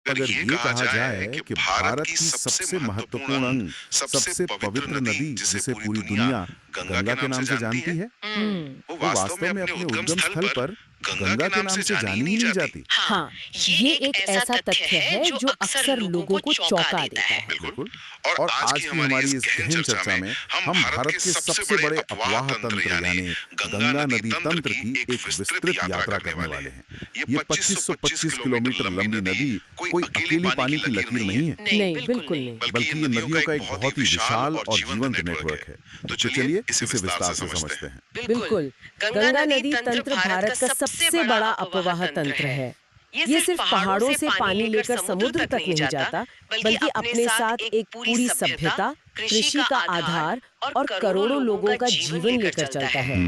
अगर ये कहा जाए कि भारत की सबसे महत्वपूर्ण अंग, सबसे पवित्र नदी जिसे पूरी दुनिया गंगा के नाम से जानती है, हुँ। वो वास्तव में अपने उद्गम स्थल पर गंगा के नाम से जानी ही नहीं जाती। हाँ, ये एक ऐसा तथ्य है जो अक्सर लोगों को चौंका देता है। बिल्कुल। और आज की हमारी इस गहन चर्चा में हम भारत के सबसे बड़े अफवाह तंत्र यानी गंगा नदी तंत्र की एक विस्तृत यात्रा करने वाले हैं। ये 2525 किलोमीटर लंबी नदी कोई अकेली पानी की लकीर नहीं है, नहीं, बिल्कुल नहीं। बल्कि ये नदियों का एक बहुत ही विशाल और जीवंत नेटवर्क है। तो चलिए इसे विस्तार से समझते हैं। बिल्कुल, गंगा नदी तंत्र भारत का सबसे बड़ा अपवाह तंत्र है। ये सिर्फ पहाड़ों से पानी लेकर समुद्र तक नहीं जाता, बल्कि अपने साथ एक पूरी सभ्यता, कृषि का आधार और करोड़ों लोगों का जीवन लेकर चलता है।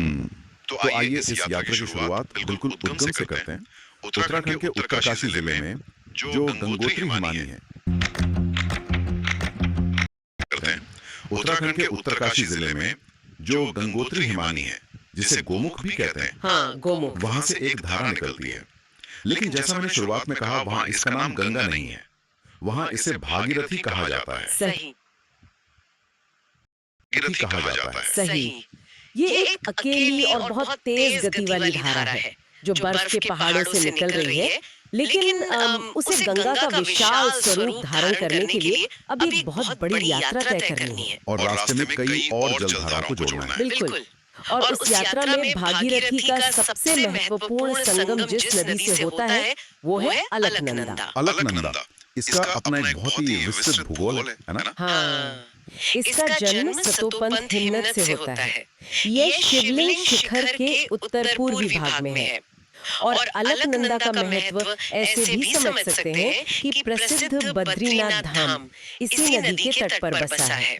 तो आइए इस यात्रा की शुरुआत बिल्कुल उद्गम से करते हैं। उत्तराखंड के उत्तरकाशी जिले में जो गंगोत्री हिमानी है, उत्तराखंड के उत्तरकाशी जिले में जो गंगोत्री हिमानी है, जिसे गोमुख भी कहते हैं, हाँ, गोमुख। वहां से एक धारा निकलती है। लेकिन जैसा मैंने शुरुआत में कहा, वहां इसका नाम गंगा नहीं है, वहां इसे भागीरथी कहा जाता है। सही, कहा जाता है। सही। ये एक अकेली और बहुत तेज गति वाली धारा है, जो बर्फ के पहाड़ों से निकल रही है, लेकिन उसे गंगा का विशाल स्वरूप धारण करने के लिए अभी एक बहुत बड़ी यात्रा तय करनी है। और रास्ते में कई और जलधाराओं को जोड़ना है। बिल्कुल। और उस यात्रा में भागीरथी का सबसे महत्वपूर्ण संगम जिस नदी से होता है, वो है अलकनंदा। अलकनंदा, इसका अपना एक बहुत ही विस्तृत भूगोल है ना? हाँ, इसका जन्म सतोपंथ हिमनद से होता है। ये शिवलिंग शिखर के उत्तर पूर्वी भाग में है। और अलकनंदा का महत्व ऐसे भी समझ सकते हैं कि प्रसिद्ध बद्रीनाथ धाम इसी नदी के तट पर बसा है।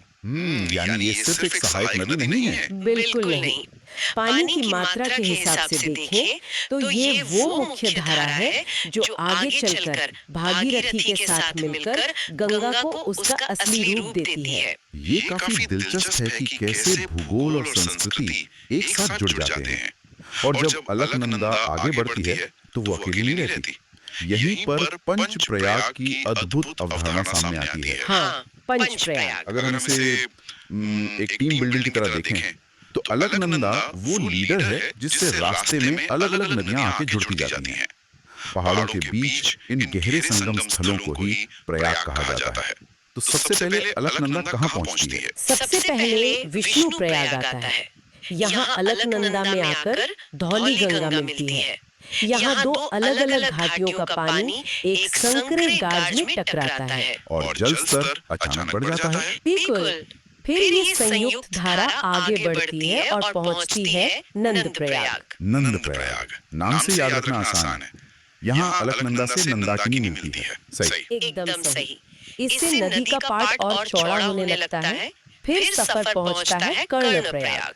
यानी ये सिर्फ एक सहायक नदी नहीं है। बिल्कुल नहीं। पानी की मात्रा के हिसाब से देखें तो ये वो मुख्य धारा है जो आगे चलकर भागीरथी के साथ मिलकर गंगा को उसका असली रूप देती है। ये काफी दिलचस्प है कि कैसे भूगोल और संस्कृति एक साथ जुड़ जाते हैं। और जब अलकनंदा आगे बढ़ती है तो वो अकेली नहीं रहती। यहीं पर पंच प्रयाग की अद्भुत अवधारणा सामने आती है। हाँ, पंच प्रयाग। अगर हम इसे एक टीम बिल्डिंग की तरह देखें तो अलकनंदा वो लीडर है जिससे रास्ते में अलग अलग नदियां आके जुड़ती जाती हैं। पहाड़ों के बीच इन गहरे संगम स्थलों को ही प्रयाग कहा जाता है। तो सबसे पहले अलकनंदा कहाँ पहुंचती है? सबसे पहले विष्णु प्रयाग आता है। यहाँ अलकनंदा में आकर धौली गंगा मिलती है। यहाँ दो अलग अलग घाटियों का पानी एक संकरे गाज में टकराता है और जल स्तर अचानक बढ़ जाता है। बिल्कुल। फिर ये संयुक्त धारा आगे बढ़ती है और पहुंचती है नंद प्रयाग। नंद प्रयाग नाम से याद रखना आसान है। यहाँ अलकनंदा से नंदाकिनी मिलती है। सही, एकदम सही। इससे नदी का पाट और चौड़ा होने लगता है। फिर सफर पहुंचता है कर्ण प्रयाग।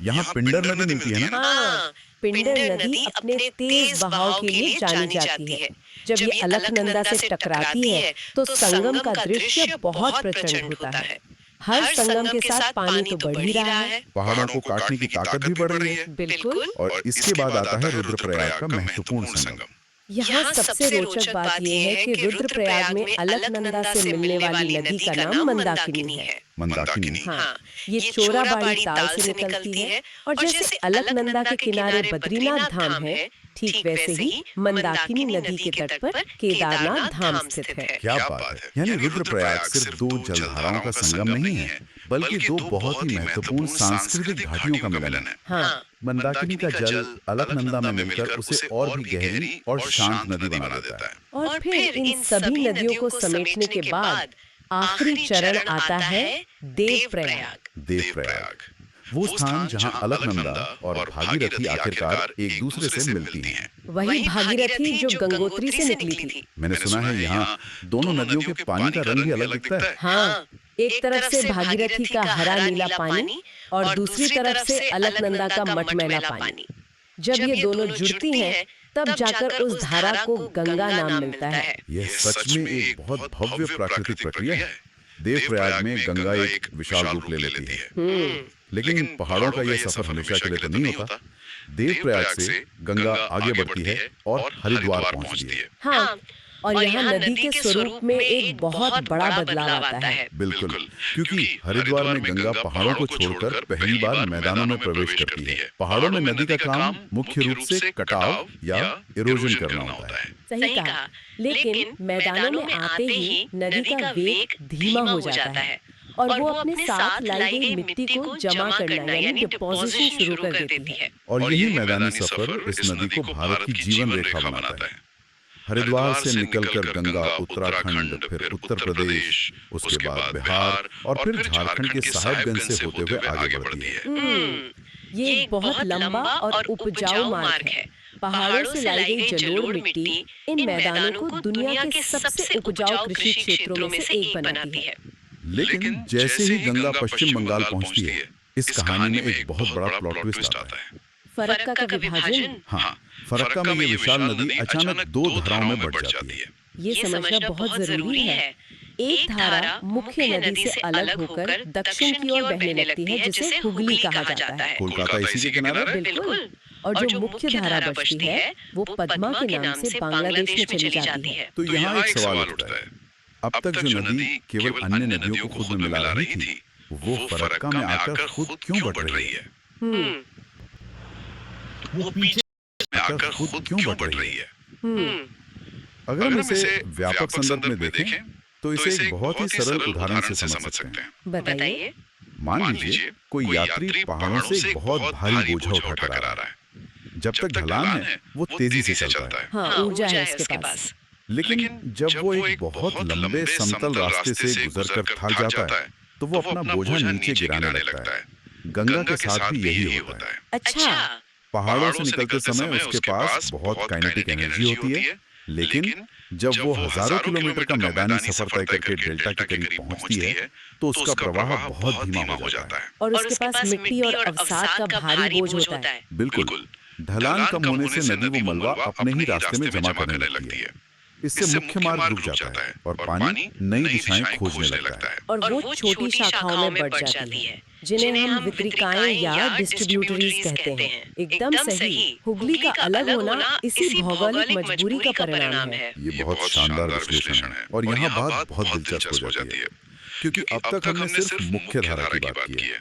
यहाँ पिंडर नदी मिलती है ना? हाँ, पिंडर नदी अपने तेज बहाव के लिए जानी जाती है। जब ये अलकनंदा से टकराती है तो संगम का दृश्य बहुत प्रचंड होता है। हर संगम के साथ पानी तो बढ़ ही रहा है। पहाड़ों को काटने की ताकत भी बढ़ रही है। बिल्कुल। और इसके बाद आता है रुद्रप्रयाग का महत्वपूर्ण संगम। यहाँ सबसे रोचक बात यह है कि रुद्रप्रयाग में अलकनंदा से मिलने वाली नदी का नाम मंदाकिनी है। मंदाकिनी। हाँ, ये चोराबाड़ी ताल से निकलती है और जैसे अलकनंदा के किनारे बद्रीनाथ धाम है, ठीक वैसे ही मंदाकिनी नदी के तट पर केदारनाथ धाम स्थित है। क्या बात है! यानी रुद्रप्रयाग सिर्फ दो जलधाराओं का संगम नहीं है, बल्कि दो बहुत ही महत्वपूर्ण सांस्कृतिक घाटियों का मिलन है। हाँ, मंदाकिनी का जल अलकनंदा में मिलकर उसे और भी गहरी और शांत नदी बना देता है। और फिर इन सभी नदियों को समेटने के बाद आखिरी चरण आता है देवप्रयाग। देवप्रयाग वो स्थान जहाँ अलकनंदा और भागीरथी आखिरकार एक दूसरे से मिलती हैं। वही भागीरथी जो गंगोत्री से निकली थी। मैंने सुना है यहाँ दोनों नदियों के पानी का रंग भी अलग दिखता है। हाँ, एक तरफ से भागीरथी का हरा नीला पानी और दूसरी तरफ से अलकनंदा का मटमैला पानी। जब ये दोनों जुड़ती हैं, तब जाकर उस धारा को गंगा नाम मिलता है। यह सच में एक बहुत भव्य प्राकृतिक प्रक्रिया है। देवप्रयाग में गंगा एक विशाल रूप ले लेती है, लेकिन पहाड़ों का यह सफर हमेशा के लिए तो नहीं होता। देवप्रयाग से गंगा आगे बढ़ती है और हरिद्वार पहुंचती है। हाँ, और यहाँ नदी के स्वरूप में एक बहुत बड़ा बदलाव आता है। बिल्कुल, क्योंकि हरिद्वार में गंगा पहाड़ों को छोड़कर पहली बार मैदानों में प्रवेश करती है। पहाड़ों में नदी का काम मुख्य रूप से कटाव या इरोजन करना होता है। सही कहा, लेकिन मैदानों में आते ही नदी का वेग धीमा हो जाता है और वो अपने साथ लाई गई मिट्टी को जमा करना यानी डिपोजिशन शुरू कर देती है। और यही मैदानी सफर इस नदी को भारत की जीवन रेखा बनाता है। हरिद्वार से निकलकर गंगा उत्तराखंड, फिर उत्तर प्रदेश, उसके बाद बिहार और फिर झारखंड के साहिबगंज से होते हुए आगे बढ़ती है। ये एक बहुत लंबा और उपजाऊ मार्ग है। पहाड़ों से लाई गई जलोढ़ मिट्टी इन मैदानों को दुनिया के सबसे उपजाऊ कृषि क्षेत्रों में से एक बनाती है। लेकिन जैसे ही गंगा पश्चिम बंगाल पहुंचती है, इस कहानी में एक बहुत बड़ा प्लॉट ट्विस्ट आता है। फरक्का का विभाजन। हाँ, फरक्का में ये विशाल नदी अचानक दो धाराओं में बढ़ जाती है। ये समझना बहुत जरूरी है। एक धारा मुख्य नदी से अलग होकर दक्षिण की ओर बहने लगती है, जिसे हुगली कहा जाता है। कोलकाता इसी के किनारे। बिल्कुल। और जो मुख्य धारा बचती है वो पद्मा के नाम से बांग्लादेश में चली जाती है। तो यहाँ एक सवाल उठता है, अब तक जो नदी केवल अन्य नदियों को खुद में मिला रही थी, वो फरक्का में आकर खुद क्यों बढ़ रही है? वो पीछे आकर खुद क्यों बढ़ रही है? अगर हम इसे व्यापक संदर्भ में देखें तो इसे एक बहुत ही सरल उदाहरण से समझ सकते हैं। बताइए। मान लीजिए कोई यात्री पहाड़ों से एक बहुत भारी बोझा उठाकर आ रहा है। जब तक ढलान है वो तेजी से चलता है। हाँ, ऊर्जा है उसके पास। लेकिन जब वो एक बहुत लंबे समतल रास्ते से गुजरकर थक जाता है तो वो अपना बोझा नीचे गिराने लगता है। गंगा के साथ भी यही होता है। अच्छा। पहाड़ों से निकलते समय उसके पास बहुत काइनेटिक एनर्जी होती है, लेकिन जब वो हजारों किलोमीटर का मैदानी सफर तय करके डेल्टा के करीब पहुंचती है तो उसका प्रवाह बहुत धीमा हो जाता है और उसके पास मिट्टी और अवसाद का भारी बोझ होता है। बिल्कुल, ढलान कम होने से नदी वो मलबा अपने ही रास्ते में जमा करने लगती है। इससे मुख्य मार्ग रुक जाता है और पानी नई दिशाएं खोजने लगता है। और वो छोटी शाखाओं में बढ़ जाती है जिन्हें हम वितरिकाएं या डिस्ट्रीब्यूटरीज कहते हैं। एकदम सही। हुगली का अलग होना इसी भौगोलिक मजबूरी का परिणाम है। ये बहुत शानदार विश्लेषण है और यहाँ बात बहुत दिलचस्प हो जाती है, क्योंकि अब तक हमने सिर्फ मुख्य धारा की बात की है,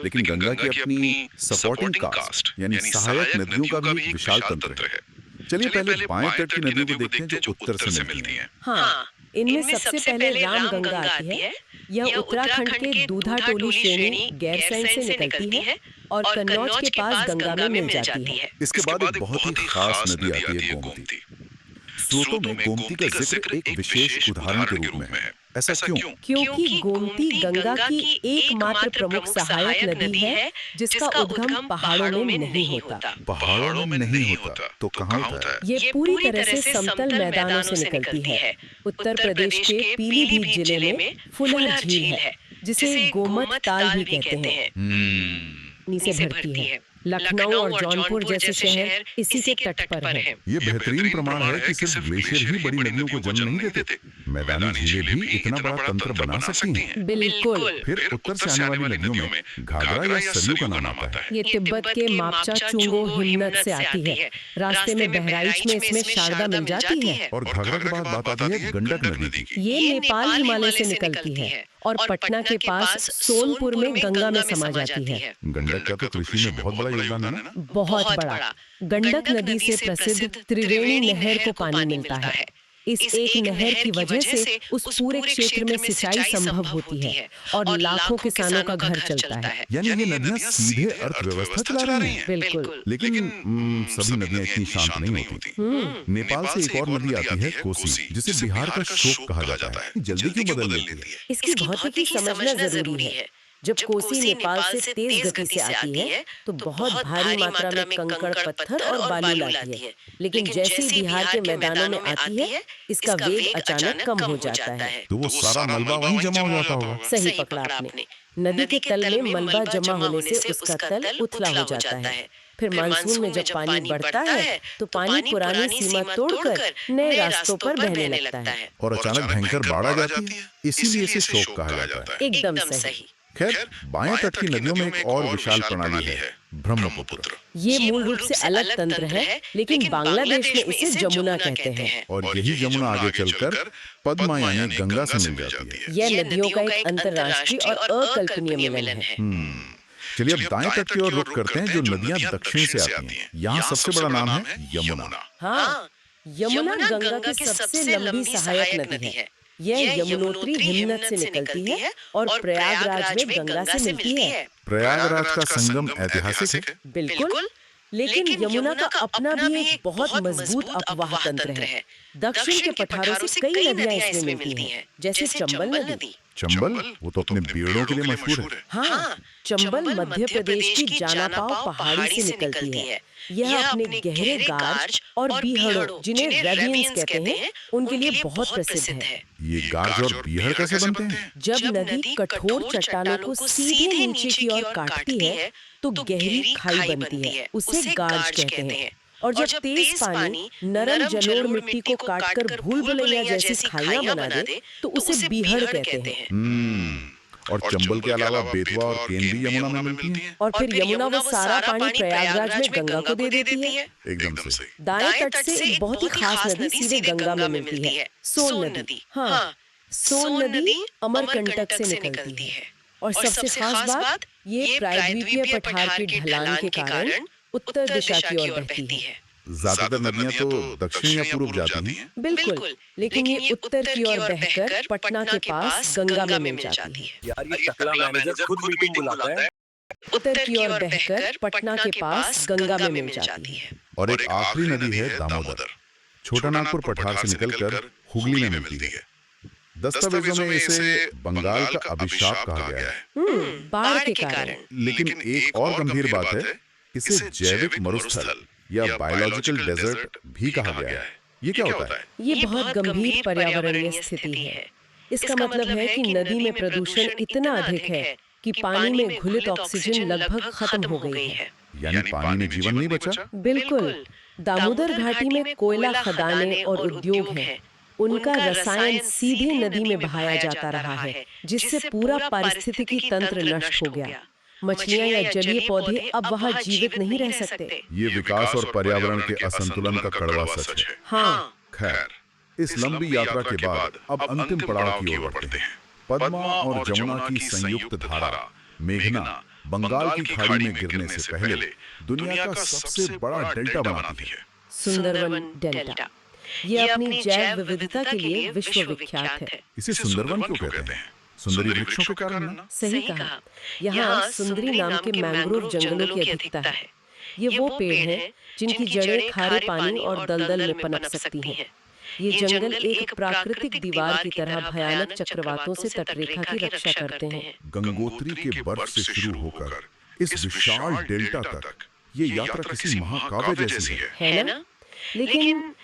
लेकिन गंगा की अपनी सपोर्टिंग कास्ट यानी सहायक नदियों का भी एक विशाल तंत्र है। चलिए पहले बाएं तट की नदियों को देखते हैं जो उत्तर से मिलती हैं। हाँ, इनमें सबसे पहले रामगंगा आती है। यह उत्तराखंड के दूधा टोली श्रेणी गैरसैंण से निकलती है और कन्नौज के पास गंगा में मिल जाती है। इसके बाद एक बहुत ही खास नदी आती है, गोमती। स्रोतों में गोमती का जिक्र एक विशेष उदाहरण के रूप में है। ऐसा क्यों? क्योंकि गोमती गंगा की एकमात्र प्रमुख सहायक नदी है जिसका उद्गम पहाड़ों में नहीं होता। पहाड़ों में नहीं होता तो कहाँ होता है? ये पूरी तरह से समतल मैदानों से निकलती है। उत्तर प्रदेश के पीलीभीत जिले में फुलर झील है, जिसे गोमत ताल भी कहते हैं, नीचे बढ़ती है। लखनऊ और जौनपुर जैसे शहर इसी के तट पर हैं। ये बेहतरीन प्रमाण है कि सिर्फ ग्लेशियर ही बड़ी नदियों को जन्म नहीं देते, मैदानी झीलें भी इतना बड़ा तंत्र बना सकती हैं। बिल्कुल। फिर उत्तर से आने वाली नदियों में घाघरा या सरयू का नाम आता है। ये तिब्बत के मापचा चुंगो हिमनद से आती है। रास्ते में बहराइच में इसमें शारदा मिल जाती है। और घाघरा के बाद बात आती है गंडक नदी की। ये नेपाल हिमालय से निकलती है और पटना के पास सोनपुर में गंगा में समा जाती है। गंडक का तो कृषि में बहुत बड़ा योगदान है ना? बहुत बड़ा। गंडक नदी से प्रसिद्ध त्रिवेणी नहर को पानी मिलता है। इस एक नहर की वजह से उस पूरे क्षेत्र में सिंचाई संभव होती है और लाखों किसानों का घर चलता है। यानी ये नदियाँ सीधे अर्थव्यवस्था चला रही हैं। बिल्कुल। लेकिन सभी नदियाँ इतनी शांत नहीं होती। नेपाल से एक और नदी आती है, कोसी, जिसे बिहार का शोक कहा जाता है। जल्दी क्यों बदल लेती है? इसकी भौतिकी समझना जरूरी है। जब कोसी नेपाल से तेज गति से आती है तो बहुत भारी मात्रा में कंकड़, पत्थर और बालू लाती है, लेकिन जैसे ही बिहार के मैदानों में आती है इसका वेग अचानक कम हो जाता है। तो वो सारा मलबा वहीं जमा हो जाता होगा। सही पकड़ा आपने। नदी के तल में मलबा जमा होने से उसका तल उथला हो जाता है। फिर मानसून में जब पानी बढ़ता है तो पानी पुरानी सीमा तोड़कर नए रास्तों पर बहने लगता है और अचानक भयंकर बाढ़ आ जाती है। इसीलिए इसे शोक कहा जाता है। एकदम सही। खैर, बाएं तट की नदियों में एक और विशाल प्रणाली है, ब्रह्मपुत्र। ये मूल रूप से अलग तंत्र है, लेकिन बांग्लादेश में इसे जमुना कहते हैं। और यही जमुना आगे चलकर पद्मा यानी गंगा से मिल जाती है। यह नदियों का एक अंतर्राष्ट्रीय और अकल्पनीय मिलन है। चलिए अब दाएं तट की ओर रुख करते हैं, जो नदियां दक्षिण से आती हैं। यहाँ सबसे बड़ा नाम है यमुना। हाँ, यमुना गंगा की सबसे लंबी सहायक नदी है। यह यमुनोत्री हिमनद से निकलती है और प्रयागराज में गंगा से मिलती है। प्रयागराज का संगम ऐतिहासिक है। बिल्कुल, लेकिन यमुना का अपना भी एक बहुत मजबूत अपवाह तंत्र है। दक्षिण के पठारों से कई नदियां इसमें मिलती हैं, जैसे चंबल नदी। चंबल, वो तो अपने बेड़ों के लिए मशहूर है। हाँ, चंबल मध्य प्रदेश की जानापाव पहाड़ी से निकलती है। यह अपने गहरे गार्ज और बीहड़ों, जिन्हें रेवियंस कहते हैं, उनके लिए बहुत प्रसिद्ध है। ये गार्ज और बीहड़ कैसे बनते हैं? जब नदी कठोर चट्टानों को सीधे नीचे की ओर काटती है, तो गहरी खाई बनती है, उसे गार्ज कहते हैं। और जब तेज पानी नरम जलोढ़ मिट्टी को काटकर भूल भुलैया जैसी खाइयां बना दे, तो उसे बीहड़ कहते हैं। और चंबल के अलावा बेतवा और केन भी यमुना में मिलती हैं। और फिर यमुना वो सारा पानी प्रयागराज में गंगा को दे देती है। एकदम से। दाएं तट से एक बहुत ही खास नदी सीधे गंगा में मिलती है, सोन नदी। हाँ, सोन नदी अमरकंटक से निकलती है। और सबसे खास बात, ये प्रायद्वीपीय पठार की ढलान के कारण उत्तर दिशा की ओर बहती है। ज्यादातर नदियां तो दक्षिण या पूर्व जाती हैं। बिल्कुल, लेकिन ये उत्तर की ओर बहकर पटना के पास गंगा में मिल जाती है। यार ये टकला मैनेजर खुद मीटिंग बुलाता है। उत्तर की ओर बहकर पटना के पास गंगा में मिल जाती है। और एक आखिरी नदी है दामोदर, छोटा नागपुर पठार से निकलकर हुगली में मिलती है। दस्तावेजों में इसे बंगाल का अभिशाप कहा गया है, बाढ़ के कारण। लेकिन एक और गंभीर बात है, इसे जैविक मरुस्थल या बायोलॉजिकल डेजर्ट भी कहा गया है। ये क्या होता है? ये बहुत गंभीर पर्यावरणीय स्थिति है। इसका मतलब है कि नदी में प्रदूषण इतना अधिक है कि पानी में घुलित ऑक्सीजन लगभग खत्म हो गई है। यानी पानी में जीवन नहीं बचा? बिल्कुल। दामोदर घाटी में कोयला खदानें और उद्योग हैं। उनका रसायन सीधे नदी में बहाया जाता रहा है, जिससे पूरा पारिस्थितिकी तंत्र नष्ट हो गया। मछलियां या जलीय पौधे अब वहाँ जीवित नहीं रह सकते। ये विकास और पर्यावरण के असंतुलन का कड़वा सच है। हाँ, खैर, इस लंबी यात्रा के बाद अब अंतिम पड़ाव की ओर बढ़ते हैं। पद्मा और जमुना की संयुक्त धारा मेघना बंगाल की खाड़ी में गिरने से पहले दुनिया का सबसे बड़ा डेल्टा बनाती है, सुंदरवन डेल्टा। ये अपनी जैव विविधता के लिए विश्वविख्यात है। इसे सुंदरवन क्यों कहते हैं? सुंदरी वृक्षों के कारण ना? सही कहा। यहाँ सुंदरी नाम के मैंग्रोव जंगलों की अधिकता है। ये वो पेड़ हैं जिनकी जड़ें खारे पानी और दलदल में पनप सकती हैं। ये जंगल एक प्राकृतिक दीवार की तरह भयानक चक्रवातों से तटरेखा की रक्षा करते हैं। गंगोत्री के बर्फ से शुरू होकर इस विशाल डेल्टा तक ये यात्रा किसी महाकाव्य जैसी है ना? लेकिन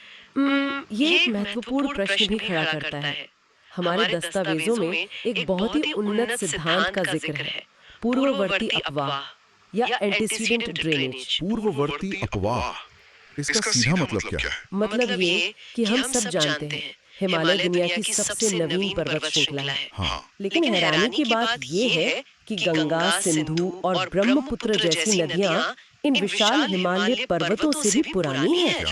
ये एक महत्वपूर्ण प्रश्न भी खड़ा करता है। हमारे दस्तावेजों में एक बहुत ही उन्नत सिद्धांत का जिक्र है, पूर्ववर्ती अपवाह या एंटीसीडेंट ड्रेनेज। पूर्ववर्ती अपवाह, इसका सीधा मतलब क्या है? मतलब ये कि हम सब जानते हैं हिमालय दुनिया की सबसे नवीन पर्वत श्रृंखला है। हाँ। लेकिन हैरानी की बात ये है कि गंगा, सिंधु और ब्रह्मपुत्र जैसी नदियां इन विशाल हिमालय पर्वतों से भी पुरानी है।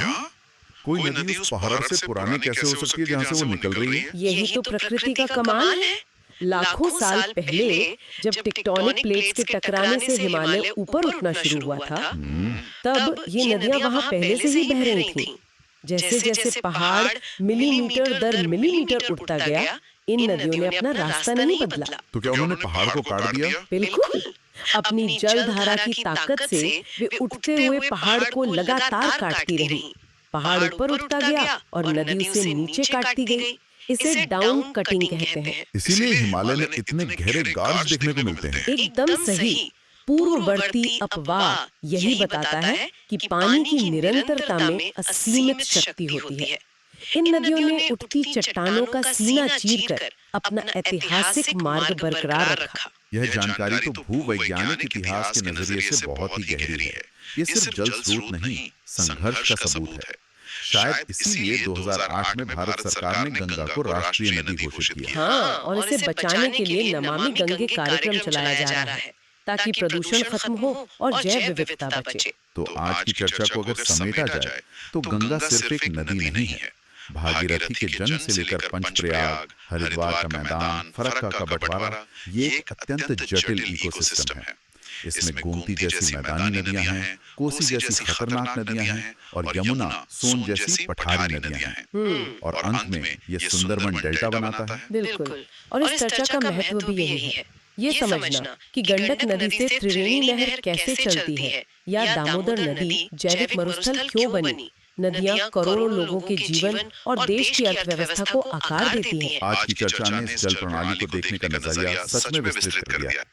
कोई नदी उस पहाड़ से पुरानी कैसे हो सकती है जहाँ से वो निकल रही है? यही तो प्रकृति का कमाल है। लाखों साल पहले जब टेक्टोनिक प्लेट्स के टकराने से हिमालय ऊपर उठना शुरू हुआ था, तब ये नदियां वहां पहले से ही बह रही थीं। जैसे जैसे पहाड़ मिलीमीटर दर मिलीमीटर उठता गया, इन नदियों ने अपना रास्ता नहीं बदला। तो क्या उन्होंने पहाड़ को काट दिया? बिल्कुल। अपनी जलधारा की ताकत से वे उठते हुए पहाड़ को लगातार काटती रही। पहाड़ ऊपर उठता गया और नदी उसे नीचे काटती गई। इसे डाउन कटिंग कहते हैं। इसीलिए हिमालय में इतने गहरे गार्ज देखने को मिलते हैं। एकदम सही। पूर्ववर्ती अपवाह यही बताता है कि पानी की निरंतरता में असीमित शक्ति होती है। इन नदियों ने उठती चट्टानों का सीना चीरकर अपना ऐतिहासिक मार्ग बरकरार रखा। यह जानकारी तो भूवैज्ञानिक इतिहास के नजरिए से बहुत ही गहरी है। ये सिर्फ जल स्रोत नहीं, संघर्ष का सबूत है। शायद इसीलिए 2008 में भारत सरकार ने गंगा को राष्ट्रीय नदी घोषित किया। हाँ, और इसे बचाने के लिए नमामि गंगे कार्यक्रम चलाया जा रहा है ताकि प्रदूषण खत्म हो और जैव विविधता बचे। तो आज की चर्चा को अगर समेटा जाए तो गंगा सिर्फ एक नदी नहीं है। भागीरथी के जन्म से लेकर पंचप्रयाग, हरिद्वार का मैदान, फरक्का का बंटवारा, ये एक अत्यंत जटिल इकोसिस्टम है। इसमें गोमती जैसी मैदानी नदियां हैं, कोसी जैसी खतरनाक नदियां हैं और यमुना, सोन जैसी पठारी नदियां हैं। और अंत में ये सुंदरबन डेल्टा बनाता है। बिल्कुल, और इस चर्चा का महत्व भी यही है, ये समझना कि गंडक नदी से त्रिवेणी नहर कैसे चलती है या दामोदर नदी जैविक मरुस्थल क्यों बनी। नदियां करोड़ों लोगों के जीवन और देश की अर्थव्यवस्था को आकार देती हैं। आज की चर्चा ने इस जल प्रणाली को देखने का नजरिया सच में विस्तृत कर दिया।